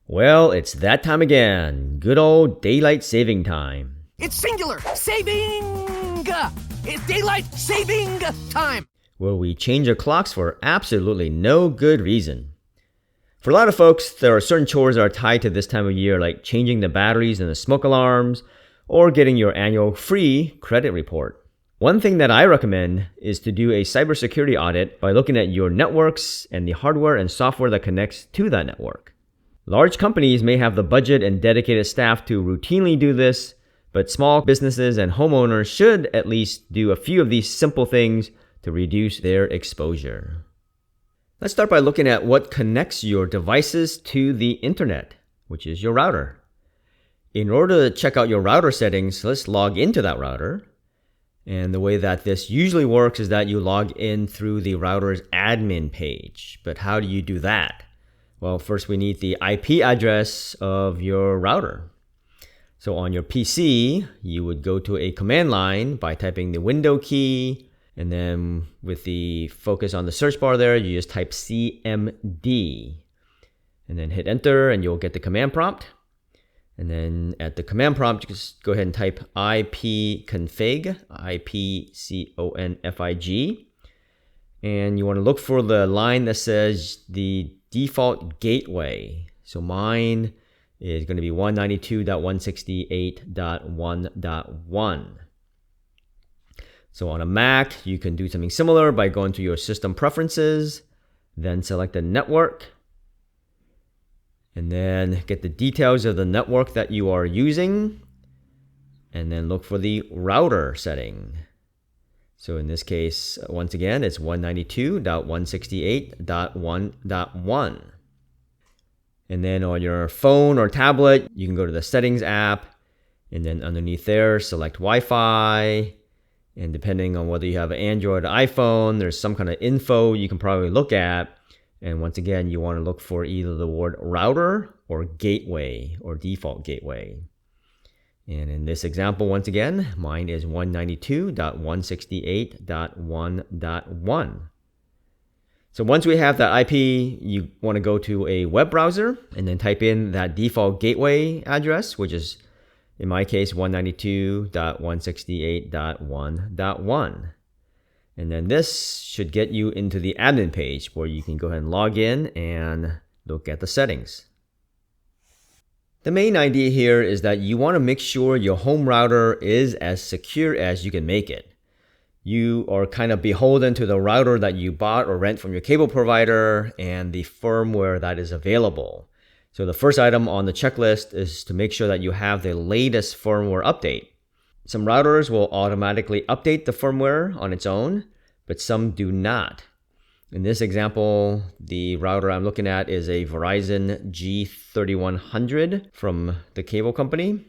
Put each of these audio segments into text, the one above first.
Well, it's that time again. Good old daylight saving time. It's singular. Saving. It's daylight saving time. Where we change our clocks for absolutely no good reason. For a lot of folks, there are certain chores that are tied to this time of year, like changing the batteries in the smoke alarms or getting your annual free credit report. One thing that I recommend is to do a cybersecurity audit by looking at your networks and the hardware and software that connects to that network. Large companies may have the budget and dedicated staff to routinely do this, but small businesses and homeowners should at least do a few of these simple things to reduce their exposure. Let's start by looking at what connects your devices to the internet, which is your router. In order to check out your router settings, let's log into that router. And the way that this usually works is that you log in through the router's admin page. But how do you do that? Well, first we need the IP address of your router. So on your PC, you would go to a command line by typing the window key, and then with the focus on the search bar there, you just type CMD. And then hit enter and you'll get the command prompt. And then at the command prompt, just go ahead and type ipconfig, IPCONFIG. And you want to look for the line that says the default gateway. So mine is going to be 192.168.1.1. So on a Mac, you can do something similar by going to your system preferences, then select the network, and then get the details of the network that you are using, and then look for the router setting. So in this case, once again, it's 192.168.1.1. And then on your phone or tablet, you can go to the settings app, and then underneath there, select Wi-Fi. And depending on whether you have an Android or iPhone, there's some kind of info you can probably look at. And once again, you want to look for either the word router or gateway or default gateway. And in this example, once again, mine is 192.168.1.1. So once we have that IP, you want to go to a web browser and then type in that default gateway address, which is, in my case, 192.168.1.1. And then this should get you into the admin page where you can go ahead and log in and look at the settings. The main idea here is that you want to make sure your home router is as secure as you can make it. You are kind of beholden to the router that you bought or rent from your cable provider and the firmware that is available. So the first item on the checklist is to make sure that you have the latest firmware update. Some routers will automatically update the firmware on its own, but some do not. In this example, the router I'm looking at is a Verizon G3100 from the cable company,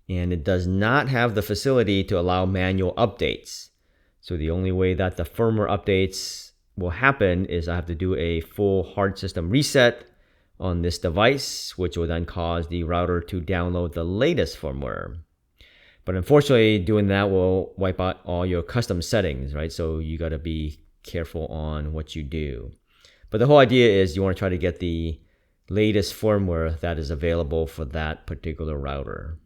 and it does not have the facility to allow manual updates. So the only way that the firmware updates will happen is I have to do a full hard system reset on this device, which will then cause the router to download the latest firmware. But unfortunately, doing that will wipe out all your custom settings, right? So you got to be careful on what you do. But the whole idea is you want to try to get the latest firmware that is available for that particular router.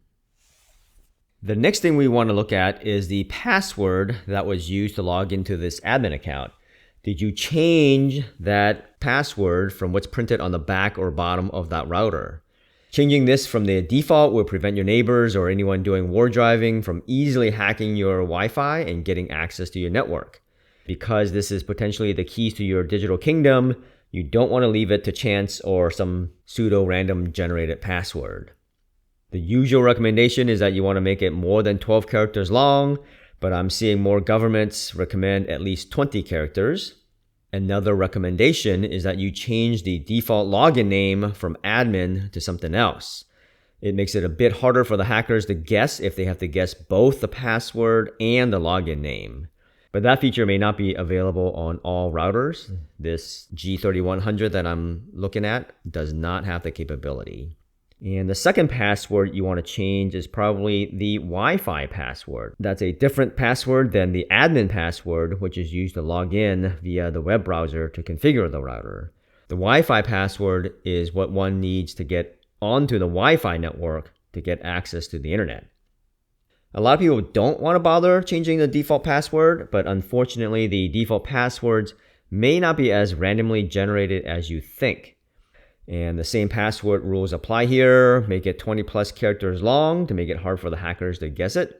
The next thing we want to look at is the password that was used to log into this admin account. Did you change that password from what's printed on the back or bottom of that router? Changing this from the default will prevent your neighbors or anyone doing war driving from easily hacking your Wi-Fi and getting access to your network. Because this is potentially the keys to your digital kingdom, you don't want to leave it to chance or some pseudo-random generated password. The usual recommendation is that you want to make it more than 12 characters long, but I'm seeing more governments recommend at least 20 characters. Another recommendation is that you change the default login name from admin to something else. It makes it a bit harder for the hackers to guess if they have to guess both the password and the login name. But that feature may not be available on all routers. This G3100 that I'm looking at does not have the capability. And the second password you want to change is probably the Wi-Fi password. That's a different password than the admin password, which is used to log in via the web browser to configure the router. The Wi-Fi password is what one needs to get onto the Wi-Fi network to get access to the internet. A lot of people don't want to bother changing the default password, but unfortunately the default passwords may not be as randomly generated as you think. And the same password rules apply here. Make it 20 plus characters long to make it hard for the hackers to guess it.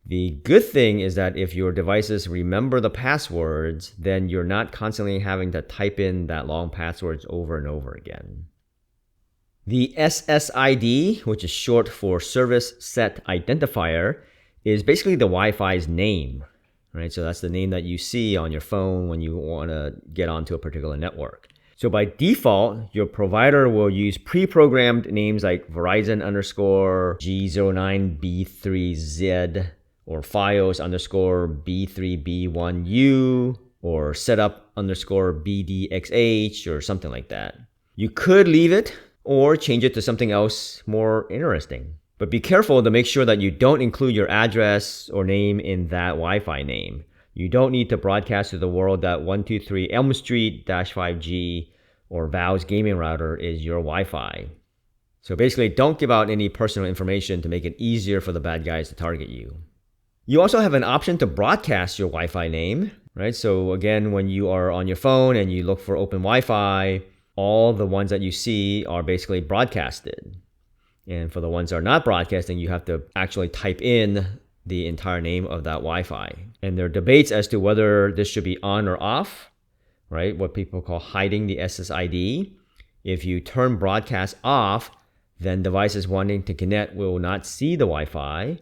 The good thing is that if your devices remember the passwords, then you're not constantly having to type in that long passwords over and over again. The SSID, which is short for Service Set Identifier, is basically the Wi-Fi's name, right? So that's the name that you see on your phone when you want to get onto a particular network. So by default, your provider will use pre-programmed names like Verizon _ G09B3Z or Fios _ B3B1U or setup _ BDXH or something like that. You could leave it or change it to something else more interesting. But be careful to make sure that you don't include your address or name in that Wi-Fi name. You don't need to broadcast to the world that 123 Elm Street -5G or Valve's gaming router is your Wi-Fi. So basically, don't give out any personal information to make it easier for the bad guys to target you. You also have an option to broadcast your Wi-Fi name, right? So again, when you are on your phone and you look for open Wi-Fi, all the ones that you see are basically broadcasted. And for the ones that are not broadcasting, you have to actually type in the entire name of that Wi-Fi. And there are debates as to whether this should be on or off, right? What people call hiding the SSID. If you turn broadcast off, then devices wanting to connect will not see the Wi-Fi.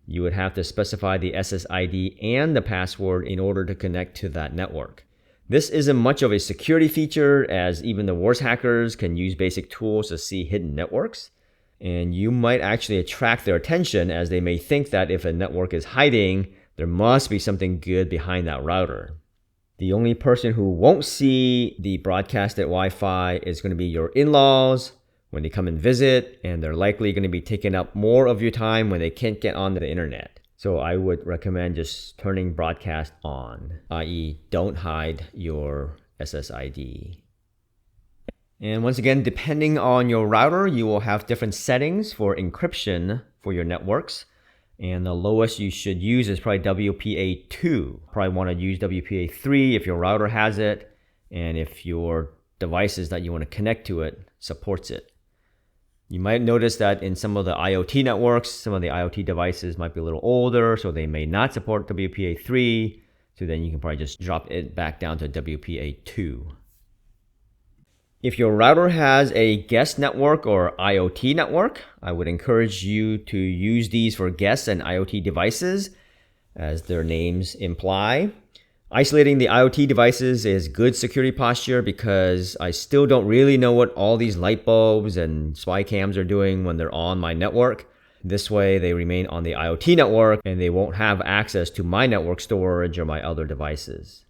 You would have to specify the SSID and the password in order to connect to that network. This isn't much of a security feature, as even the worst hackers can use basic tools to see hidden networks. And you might actually attract their attention, as they may think that if a network is hiding, there must be something good behind that router. The only person who won't see the broadcasted Wi-Fi is going to be your in-laws when they come and visit, and they're likely going to be taking up more of your time when they can't get on the internet. So I would recommend just turning broadcast on, i.e. don't hide your SSID. And once again, depending on your router, you will have different settings for encryption for your networks. And the lowest you should use is probably WPA2. Probably want to use WPA3 if your router has it, and if your devices that you want to connect to it supports it. You might notice that in some of the IoT networks, some of the IoT devices might be a little older, so they may not support WPA3. So then you can probably just drop it back down to WPA2. If your router has a guest network or IoT network, I would encourage you to use these for guests and IoT devices, as their names imply. Isolating the IoT devices is good security posture, because I still don't really know what all these light bulbs and spy cams are doing when they're on my network. This way they remain on the IoT network and they won't have access to my network storage or my other devices.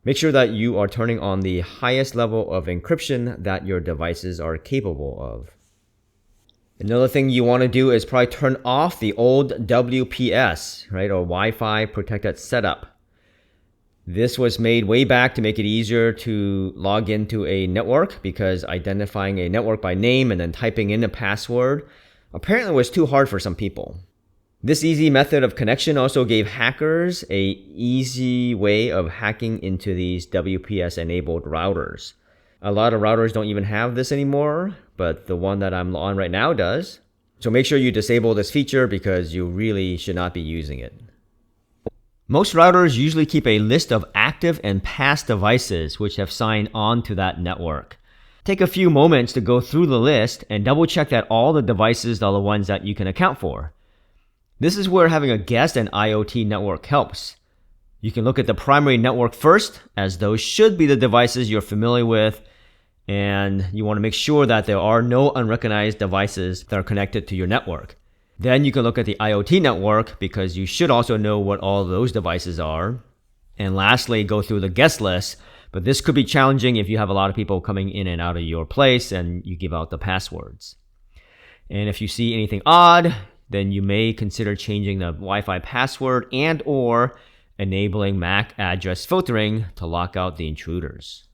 Make sure that you are turning on the highest level of encryption that your devices are capable of. Another thing you want to do is probably turn off the old WPS, right, or Wi-Fi protected setup. This was made way back to make it easier to log into a network, because identifying a network by name and then typing in a password apparently was too hard for some people. This easy method of connection also gave hackers an easy way of hacking into these WPS-enabled routers. A lot of routers don't even have this anymore, but the one that I'm on right now does. So make sure you disable this feature, because you really should not be using it. Most routers usually keep a list of active and past devices which have signed on to that network. Take a few moments to go through the list and double check that all the devices are the ones that you can account for. This is where having a guest and IoT network helps. You can look at the primary network first, as those should be the devices you're familiar with, and you want to make sure that there are no unrecognized devices that are connected to your network. Then you can look at the IoT network, because you should also know what all those devices are. And lastly, go through the guest list, but this could be challenging if you have a lot of people coming in and out of your place and you give out the passwords. And if you see anything odd, then you may consider changing the Wi-Fi password and or enabling MAC address filtering to lock out the intruders.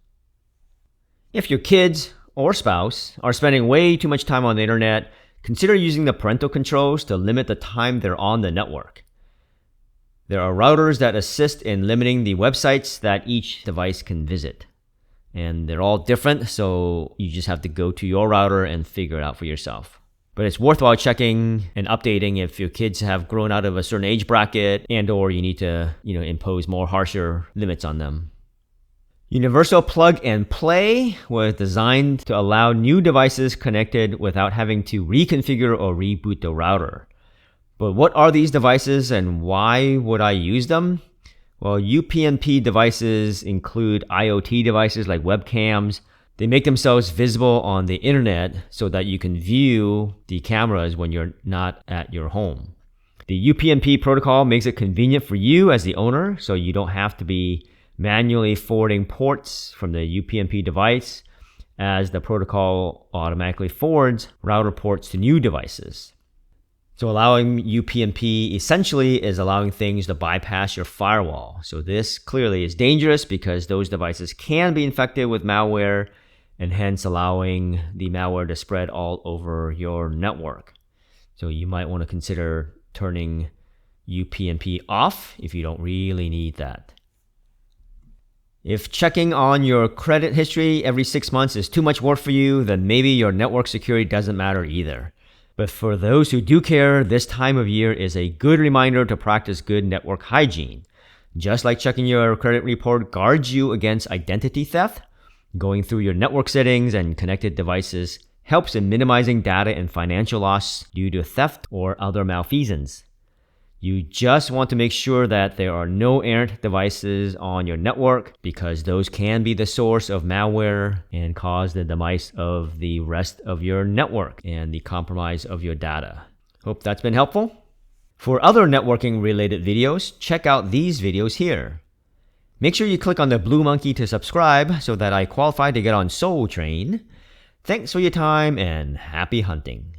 If your kids or spouse are spending way too much time on the internet, consider using the parental controls to limit the time they're on the network. There are routers that assist in limiting the websites that each device can visit. And they're all different, so you just have to go to your router and figure it out for yourself. But it's worthwhile checking and updating if your kids have grown out of a certain age bracket and or you need to, impose more harsher limits on them. Universal Plug and Play was designed to allow new devices connected without having to reconfigure or reboot the router. But what are these devices and why would I use them? Well, UPnP devices include IoT devices like webcams. They make themselves visible on the internet so that you can view the cameras when you're not at your home. The UPnP protocol makes it convenient for you as the owner, so you don't have to be manually forwarding ports from the UPnP device, as the protocol automatically forwards router ports to new devices. So allowing UPnP essentially is allowing things to bypass your firewall. So this clearly is dangerous because those devices can be infected with malware and hence allowing the malware to spread all over your network. So you might want to consider turning UPnP off if you don't really need that. If checking on your credit history every 6 months is too much work for you, then maybe your network security doesn't matter either. But for those who do care, this time of year is a good reminder to practice good network hygiene. Just like checking your credit report guards you against identity theft, going through your network settings and connected devices helps in minimizing data and financial loss due to theft or other malfeasance. You just want to make sure that there are no errant devices on your network because those can be the source of malware and cause the demise of the rest of your network and the compromise of your data. Hope that's been helpful. For other networking related videos, check out these videos here. Make sure you click on the blue monkey to subscribe so that I qualify to get on Soul Train. Thanks for your time and happy hunting.